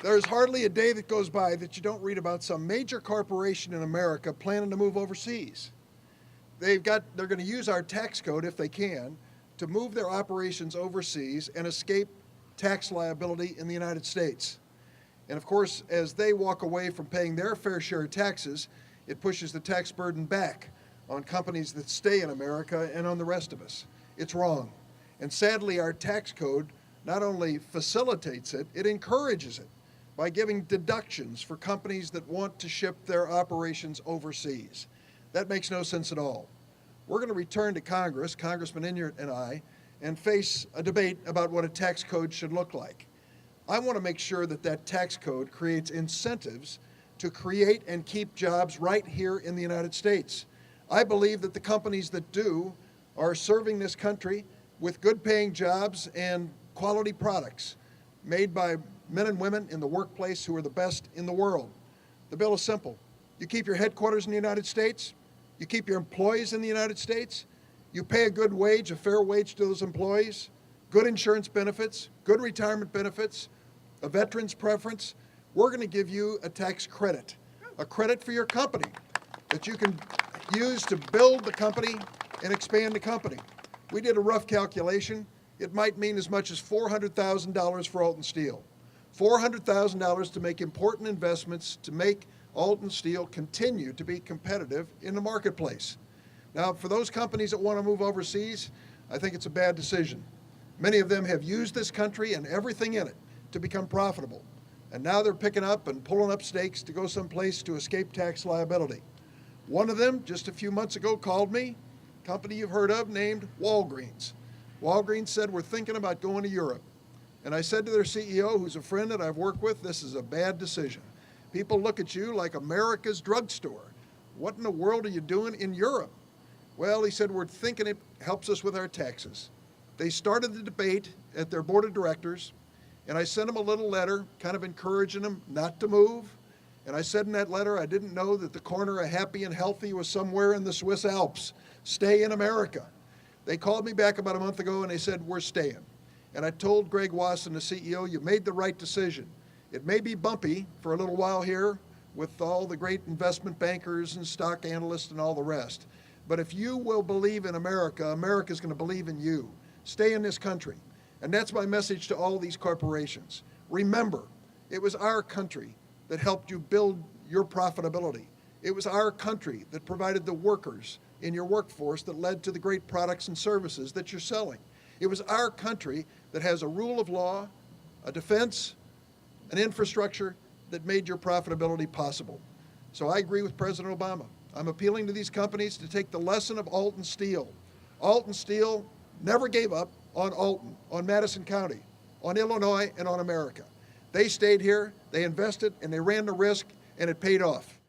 There's hardly a day that goes by that you don't read about some major corporation in America planning to move overseas. They're going to use our tax code, if they can, to move their operations overseas and escape tax liability in the United States. And of course, as they walk away from paying their fair share of taxes, it pushes the tax burden back on companies that stay in America and on the rest of us. It's wrong. And sadly, our tax code not only facilitates it, it encourages it by giving deductions for companies that want to ship their operations overseas. That makes no sense at all. We're going to return to Congress, Congressman Enyart and I, and face a debate about what a tax code should look like. I want to make sure that that tax code creates incentives to create and keep jobs right here in the United States. I believe that the companies that do are serving this country with good-paying jobs and quality products made by men and women in the workplace who are the best in the world. The bill is simple. You keep your headquarters in the United States, you keep your employees in the United States, you pay a good wage, a fair wage to those employees, good insurance benefits, good retirement benefits, a veteran's preference. We're going to give you a tax credit, a credit for your company that you can use to build the company and expand the company. We did a rough calculation. It might mean as much as $400,000 for Alton Steel. $400,000 to make important investments to make Alton Steel continue to be competitive in the marketplace. Now, for those companies that want to move overseas, I think it's a bad decision. Many of them have used this country and everything in it to become profitable. And now they're picking up and pulling up stakes to go someplace to escape tax liability. One of them, just a few months ago, called me, a company you've heard of named Walgreens. Walgreens said, we're thinking about going to Europe. And I said to their CEO, who's a friend that I've worked with, this is a bad decision. People look at you like America's drugstore. What in the world are you doing in Europe? Well, he said, we're thinking it helps us with our taxes. They started the debate at their board of directors, and I sent them a little letter kind of encouraging them not to move. And I said in that letter, I didn't know that the corner of happy and healthy was somewhere in the Swiss Alps. Stay in America. They called me back about a month ago and they said, we're staying. And I told Greg Wasson, the CEO, you made the right decision. It may be bumpy for a little while here with all the great investment bankers and stock analysts and all the rest. But if you will believe in America, America's going to believe in you. Stay in this country. And that's my message to all these corporations. Remember, it was our country that helped you build your profitability. It was our country that provided the workers in your workforce that led to the great products and services that you're selling. It was our country that has a rule of law, a defense, an infrastructure that made your profitability possible. So I agree with President Obama. I'm appealing to these companies to take the lesson of Alton Steel. Alton Steel never gave up on Alton, on Madison County, on Illinois, and on America. They stayed here, they invested, and they ran the risk, and it paid off.